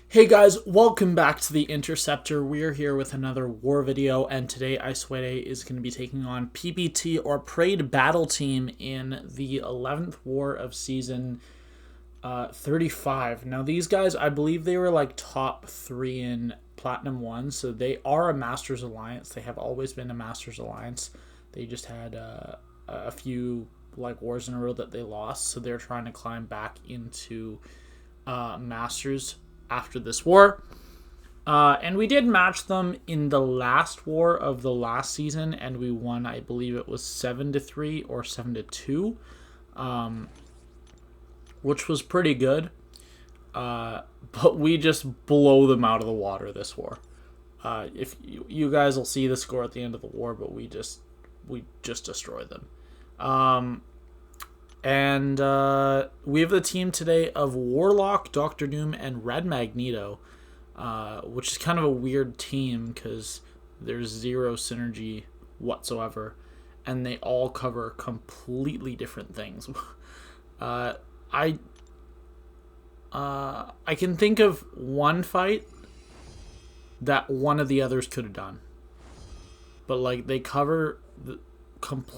Hey guys, welcome back to the Interceptor. We're here with another war video, and today ISO8A is going to be taking on PBT, or Parade Battle Team, in the 11th war of season 35. Now these guys, I believe they were like top 3 in Platinum 1, so they are a Masters Alliance. They have always been a Masters Alliance. They just had a few like wars in a row that they lost, so they're trying to climb back into Masters after this war. And we did match them in the last war of the last season, and we won, I believe it was 7-3 or 7-2, which was pretty good. But we just blow them out of the water this war. If you guys will see the score at the end of the war, but we just destroy them. And we have the team today of Warlock, Doctor Doom, and Red Magneto, which is kind of a weird team because there's zero synergy whatsoever, and they all cover completely different things. I can think of one fight that one of the others could have done, but like they cover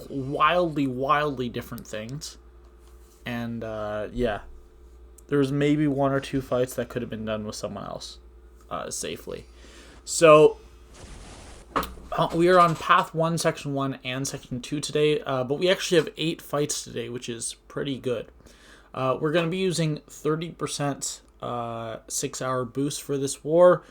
wildly different things. And yeah, there was maybe one or two fights that could have been done with someone else safely. So we are on Path 1, Section 1, and Section 2 today, but we actually have 8 fights today, which is pretty good. We're going to be using 30% 6-hour boost for this war.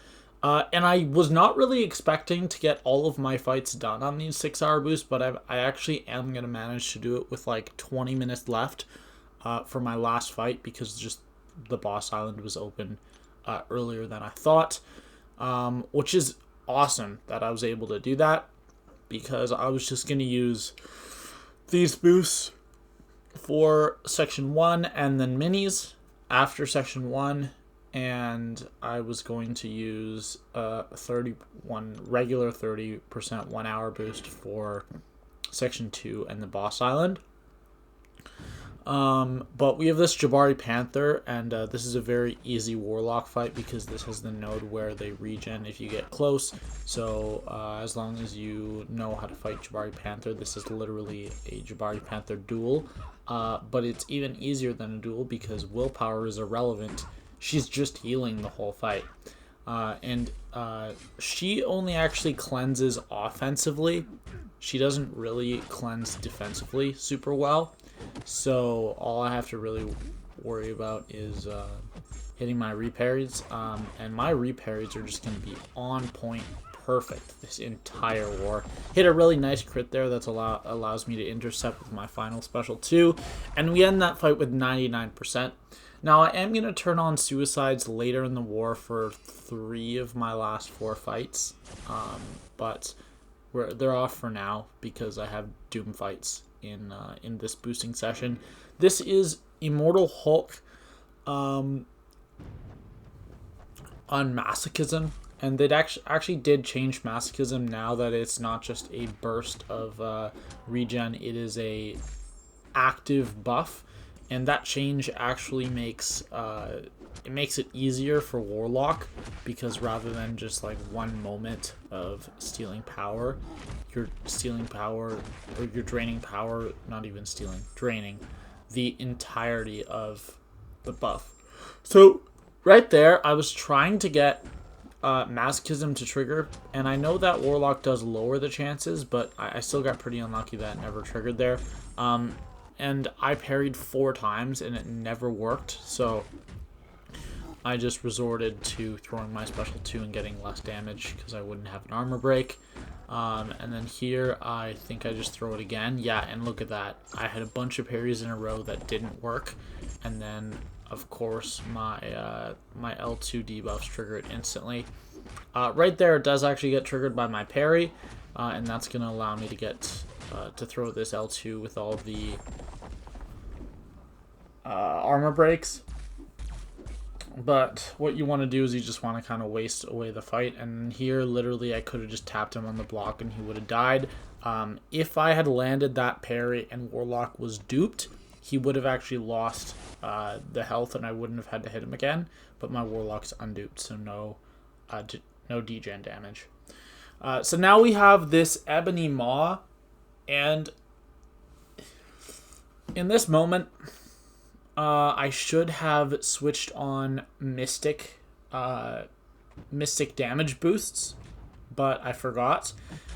And I was not really expecting to get all of my fights done on these 6-hour boosts, but I actually am going to manage to do it with like 20 minutes left for my last fight, because just the boss island was open earlier than I thought, which is awesome that I was able to do that, because I was just going to use these boosts for Section 1 and then minis after Section 1. And I was going to use a regular 30% 1-hour boost for Section 2 and the boss island. But we have this Jabari Panther, and this is a very easy Warlock fight because this has the node where they regen if you get close. So as long as you know how to fight Jabari Panther, this is literally a Jabari Panther duel. But it's even easier than a duel because willpower is irrelevant. She's just healing the whole fight. And she only actually cleanses offensively. She doesn't really cleanse defensively super well. So all I have to really worry about is hitting my reparries. And my reparries are just going to be on point perfect this entire war. Hit a really nice crit there that allows me to intercept with my final special 2. And we end that fight with 99%. Now, I am going to turn on suicides later in the war for 3 of my last 4 fights, but they're off for now because I have Doom fights in this boosting session. This is Immortal Hulk on Masochism, and they actually did change Masochism now that it's not just a burst of regen, it is a active buff. And that change actually makes it easier for Warlock, because rather than just like one moment of stealing power, you're stealing power, or you're draining power, not even stealing, draining the entirety of the buff. So right there, I was trying to get Masochism to trigger, and I know that Warlock does lower the chances, but I still got pretty unlucky that it never triggered there. And I parried 4 times and it never worked, so I just resorted to throwing my special 2 and getting less damage because I wouldn't have an armor break. And then here I think I just throw it again. Yeah, and look at that. I had a bunch of parries in a row that didn't work, and then of course my L2 debuffs trigger it instantly. Right there, it does actually get triggered by my parry, and that's going to allow me to get to throw this L2 with all the armor breaks. But what you want to do is you just want to kind of waste away the fight. And here, literally, I could have just tapped him on the block and he would have died. If I had landed that parry and Warlock was duped, he would have actually lost the health, and I wouldn't have had to hit him again. But my Warlock's unduped, so no degen damage. So now we have this Ebony Maw, and in this moment, I should have switched on Mystic damage boosts, but I forgot.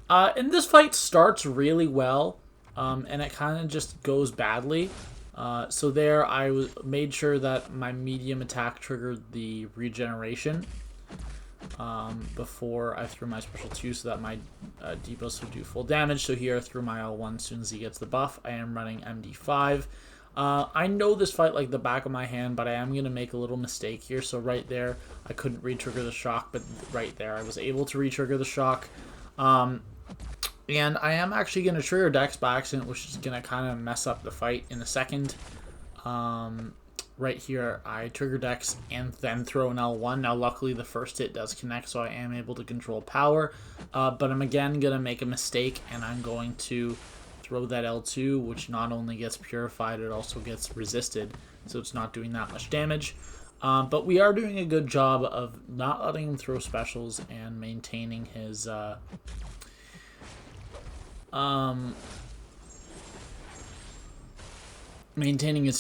And this fight starts really well, and it kind of just goes badly. So there, I made sure that my medium attack triggered the regeneration before I threw my special 2, so that my debuffs would do full damage. So here I threw my L1 as soon as he gets the buff. I am running MD5. I know this fight like the back of my hand, but I am going to make a little mistake here. So right there, I couldn't re-trigger the shock, but right there, I was able to re-trigger the shock. And I am actually going to trigger Dex by accident, which is going to kind of mess up the fight in a second. Right here, I trigger Dex and then throw an L1. Now, luckily, the first hit does connect, so I am able to control power. But I'm again going to make a mistake, and I'm going to throw that L2, which not only gets purified, it also gets resisted, so it's not doing that much damage. But we are doing a good job of not letting him throw specials and maintaining his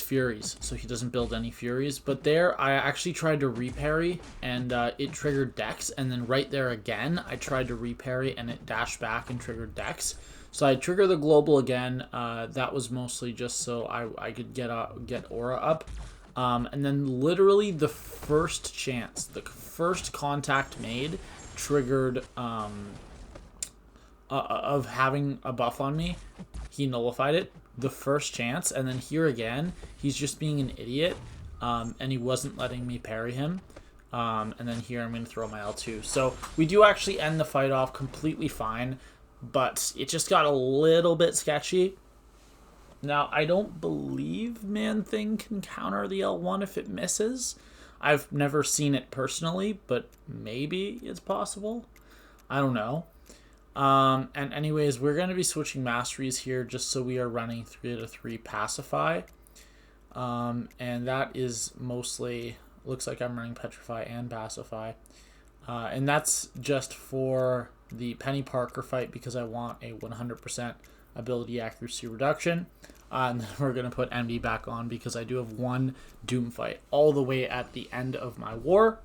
furies, so he doesn't build any furies. But there, I actually tried to reparry, and it triggered Dex, and then right there again, I tried to reparry, and it dashed back and triggered Dex. So I trigger the global again. That was mostly just so I could get aura up. And then literally the first chance, the first contact made, triggered of having a buff on me. He nullified it. The first chance, and then here again, he's just being an idiot, and he wasn't letting me parry him. And then here I'm going to throw my L2. So we do actually end the fight off completely fine, but it just got a little bit sketchy. Now, I don't believe Manthing can counter the L1 if it misses. I've never seen it personally, but maybe it's possible. I don't know. And anyways, we're going to be switching masteries here just so we are running 3-3 Pacify. And that is mostly, looks like I'm running Petrify and Pacify. And that's just for the Peni Parker fight because I want a 100% ability accuracy reduction. And then we're going to put MD back on because I do have one Doom fight all the way at the end of my war.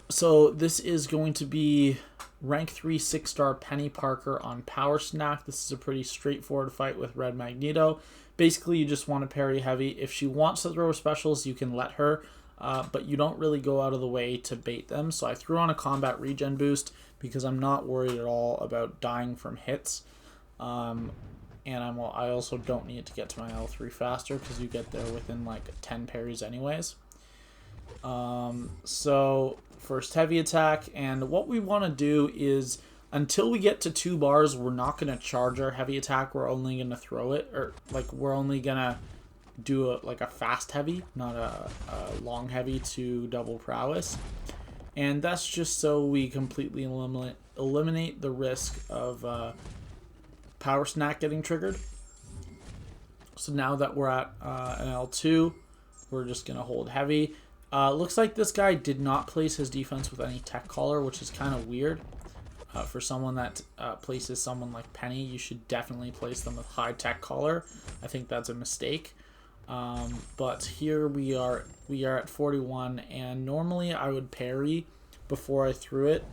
So this is going to be rank 3 6-star Peni Parker on Power Snack. This is a pretty straightforward fight with Red Magneto. Basically, you just want to parry heavy. If she wants to throw specials, you can let her, but you don't really go out of the way to bait them. So I threw on a combat regen boost because I'm not worried at all about dying from hits. And I also don't need to get to my L3 faster because you get there within like 10 parries anyways. So first heavy attack, and what we want to do is until we get to 2 bars, we're not going to charge our heavy attack. We're only going to throw it, or like we're only going to do a fast heavy, not a long heavy to double prowess. And that's just so we completely eliminate the risk of Power Snack getting triggered. So now that we're at an L2, we're just going to hold heavy. Looks like this guy did not place his defense with any tech collar, which is kind of weird. For someone that places someone like Peni, you should definitely place them with high tech collar. I think that's a mistake. But here we are at 41, and normally I would parry before I threw it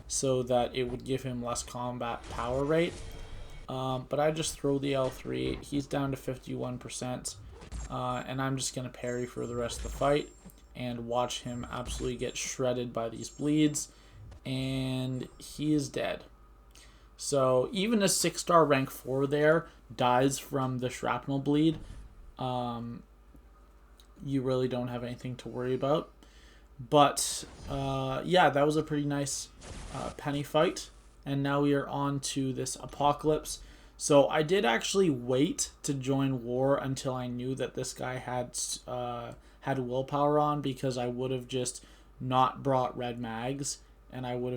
so that it would give him less combat power rate. But I just throw the L3. He's down to 51%, and I'm just going to parry for the rest of the fight and watch him absolutely get shredded by these bleeds, and he is dead. So even a 6-star rank 4 there dies from the shrapnel bleed. You really don't have anything to worry about. But yeah, that was a pretty nice Peni fight. And now we are on to this Apocalypse. So I did actually wait to join war until I knew that this guy had willpower on, because I would have just not brought red mags, and I would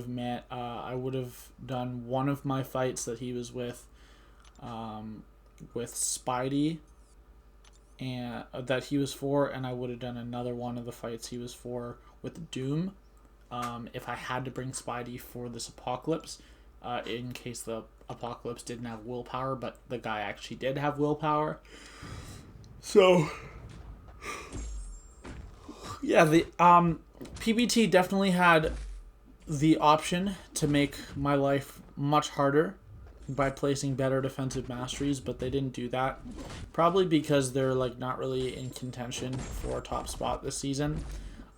have done one of my fights that he was with with Spidey, and that he was for, and I would have done another one of the fights he was for with Doom, if I had to bring Spidey for this Apocalypse, in case the Apocalypse didn't have willpower, but the guy actually did have willpower. So yeah, the PBT definitely had the option to make my life much harder by placing better defensive masteries, but they didn't do that. Probably because they're like not really in contention for a top spot this season.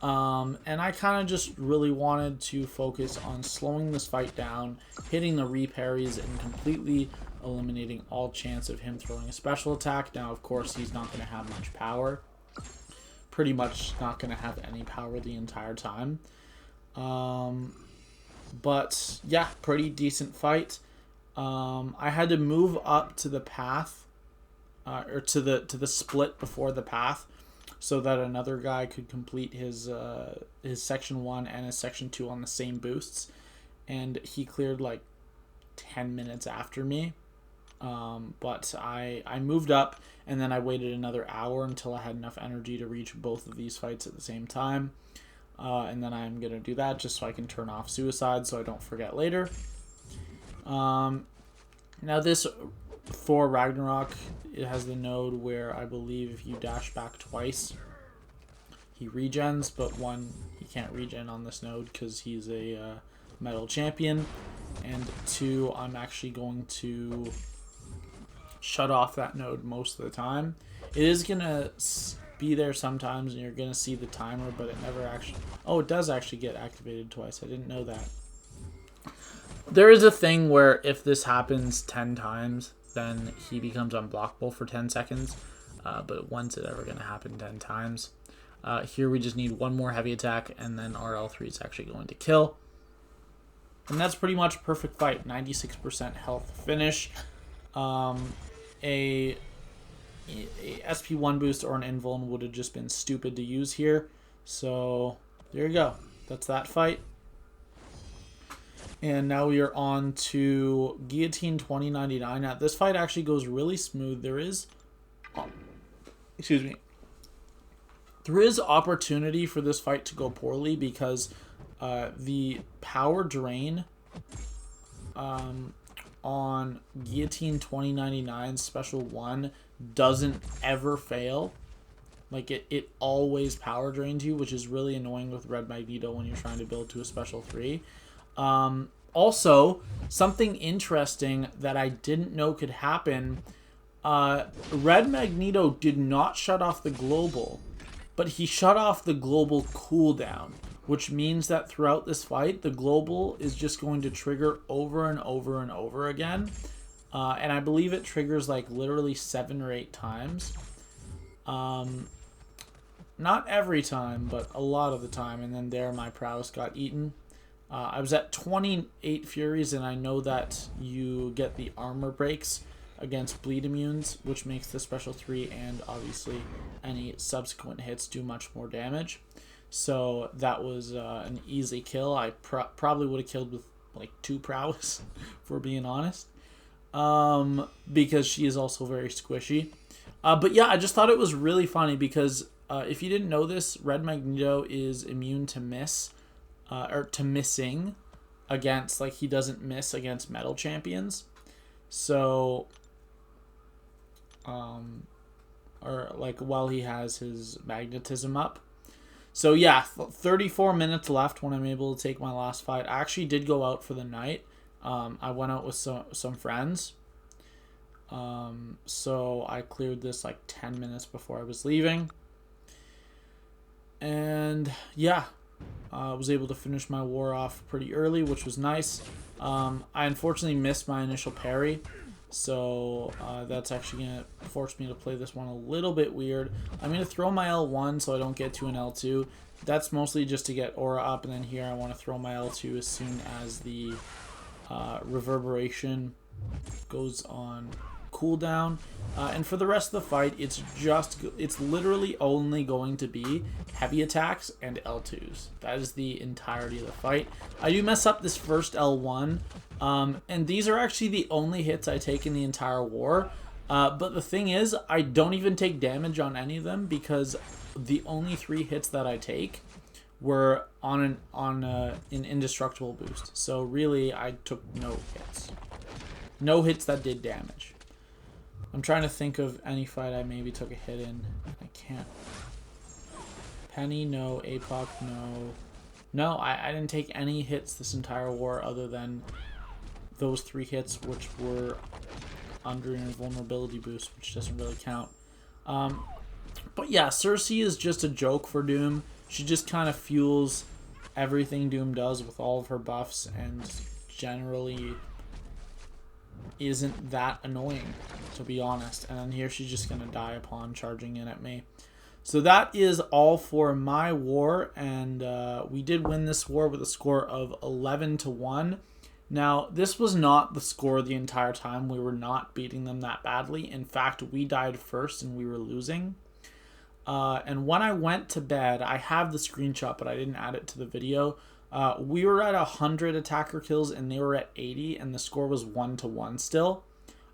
And I kind of just really wanted to focus on slowing this fight down, hitting the reparries, and completely eliminating all chance of him throwing a special attack. Now, of course, he's not going to have much power. Pretty much not going to have any power the entire time. But yeah, pretty decent fight. I had to move up to the path, or to the split before the path, so that another guy could complete his section 1 and his section 2 on the same boosts, and he cleared like 10 minutes after me. But I moved up, and then I waited another hour until I had enough energy to reach both of these fights at the same time. And then I'm going to do that just so I can turn off suicide so I don't forget later. Now this Thor Ragnarok, it has the node where I believe if you dash back twice, he regens, but one, he can't regen on this node because he's a metal champion. And 2, I'm actually going to shut off that node most of the time. It is going to be there sometimes and you're going to see the timer, but it never actually... Oh, it does actually get activated twice. I didn't know that. There is a thing where if this happens 10 times, then he becomes unblockable for 10 seconds. But when's it ever going to happen 10 times? Here we just need one more heavy attack, and then RL3 is actually going to kill. And that's pretty much a perfect fight. 96% health finish. A SP1 boost or an invuln would have just been stupid to use here. So there you go. That's that fight. And now we are on to Guillotine 2099. Now, this fight actually goes really smooth. There is... excuse me. There is opportunity for this fight to go poorly because the power drain on Guillotine 2099 Special 1 doesn't ever fail. Like, it always power drains you, which is really annoying with Red Magneto when you're trying to build to a Special 3. Also, something interesting that I didn't know could happen, Red Magneto did not shut off the global, but he shut off the global cooldown, which means that throughout this fight, the global is just going to trigger over and over and over again. And I believe it triggers like literally 7 or 8 times. Not every time, but a lot of the time. And then there, my prowess got eaten. I was at 28 Furies, and I know that you get the armor breaks against bleed immunes, which makes the Special 3 and obviously any subsequent hits do much more damage. So that was an easy kill. I probably would have killed with like 2 prowess, for being honest, because she is also very squishy. But yeah, I just thought it was really funny because if you didn't know this, Red Magneto is immune to miss. Or to missing against, like, he doesn't miss against metal champions. So, or like while he has his magnetism up. So yeah, 34 minutes left when I'm able to take my last fight. I actually did go out for the night. I went out with some friends. So I cleared this like 10 minutes before I was leaving. And yeah, I was able to finish my war off pretty early, which was nice. I unfortunately missed my initial parry, so that's actually going to force me to play this one a little bit weird. I'm going to throw my L1 so I don't get to an L2. That's mostly just to get aura up, and then here I want to throw my L2 as soon as the reverberation goes on cooldown. And for the rest of the fight, it's literally only going to be heavy attacks and L2s. That is the entirety of the fight. I do mess up this first L1, and these are actually the only hits I take in the entire war. But the thing is, I don't even take damage on any of them because the only 3 hits that I take were on an indestructible boost. So really, I took no hits. No hits that did damage. I'm trying to think of any fight I maybe took a hit in. I can't. Peni, no. Apoc, no. No, I didn't take any hits this entire war other than those 3 hits, which were under an invulnerability boost, which doesn't really count. But yeah, Sersi is just a joke for Doom. She just kind of fuels everything Doom does with all of her buffs and generally isn't that annoying, to be honest. And then here she's just going to die upon charging in at me. So that is all for my war, and we did win this war with a score of 11-1. Now, this was not the score the entire time. We were not beating them that badly. In fact, we died first and we were losing. And when I went to bed, I have the screenshot, but I didn't add it to the video. We were at 100 attacker kills and they were at 80, and the score was 1-1 still.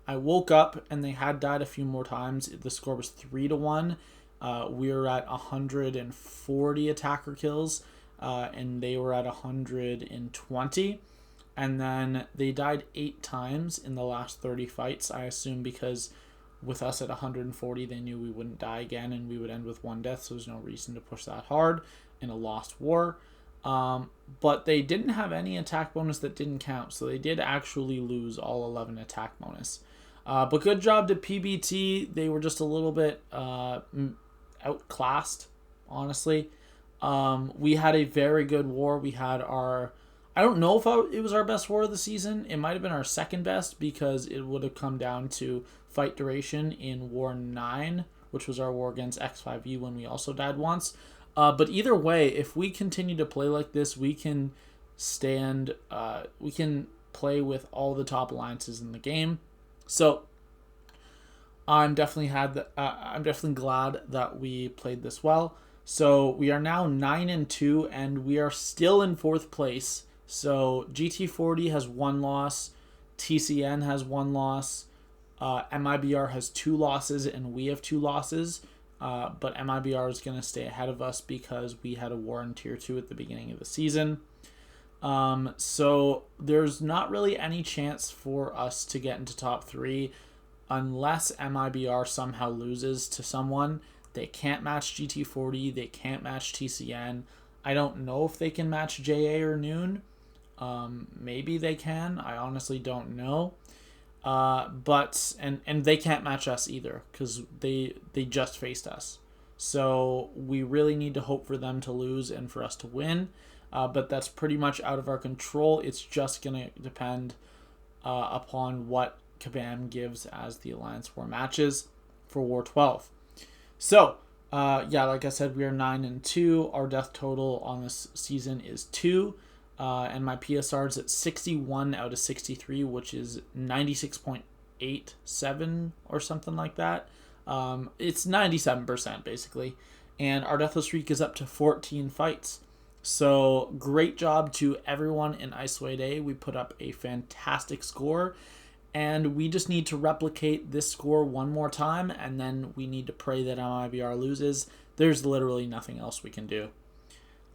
I woke up and they had died a few more times. The score was 3-1. We were at 140 attacker kills, and they were at 120. And then they died 8 times in the last 30 fights, I assume, because with us at 140, they knew we wouldn't die again and we would end with 1 death, so there's no reason to push that hard in a lost war. But they didn't have any attack bonus that didn't count, so they did actually lose all 11 attack bonus. But good job to PBT. They were just a little bit outclassed, honestly. We had a very good war. We had our... I don't know if it was our best war of the season. It might have been our second best because it would have come down to fight duration in War 9, which was our war against X5E when we also died once. But either way, if we continue to play like this, we can we can play with all the top alliances in the game. So I'm definitely glad that we played this well. So we are now 9-2 and we are still in 4th place. So GT40 has 1 loss, TCN has 1 loss, MIBR has 2 losses, and we have 2 losses. But MIBR is going to stay ahead of us because we had a war in Tier 2 at the beginning of the season. So there's not really any chance for us to get into top 3 unless MIBR somehow loses to someone. They can't match GT40, they can't match TCN. I don't know if they can match JA or Noon. Maybe they can. I honestly don't know. But they can't match us either because they just faced us. So we really need to hope for them to lose and for us to win. But that's pretty much out of our control. It's just going to depend upon what Kabam gives as the Alliance War matches for War 12. So, yeah, like I said, we are 9-2. Our death total on this season is 2. And my PSR is at 61 out of 63, which is 96.87 or something like that. It's 97% basically. And our deathless streak is up to 14 fights. So great job to everyone in ISO8A. We put up a fantastic score. And we just need to replicate this score one more time. And then we need to pray that MIBR loses. There's literally nothing else we can do.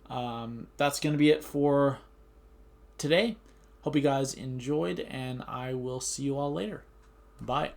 That's going to be it for today. Hope you guys enjoyed, and I will see you all later. Bye.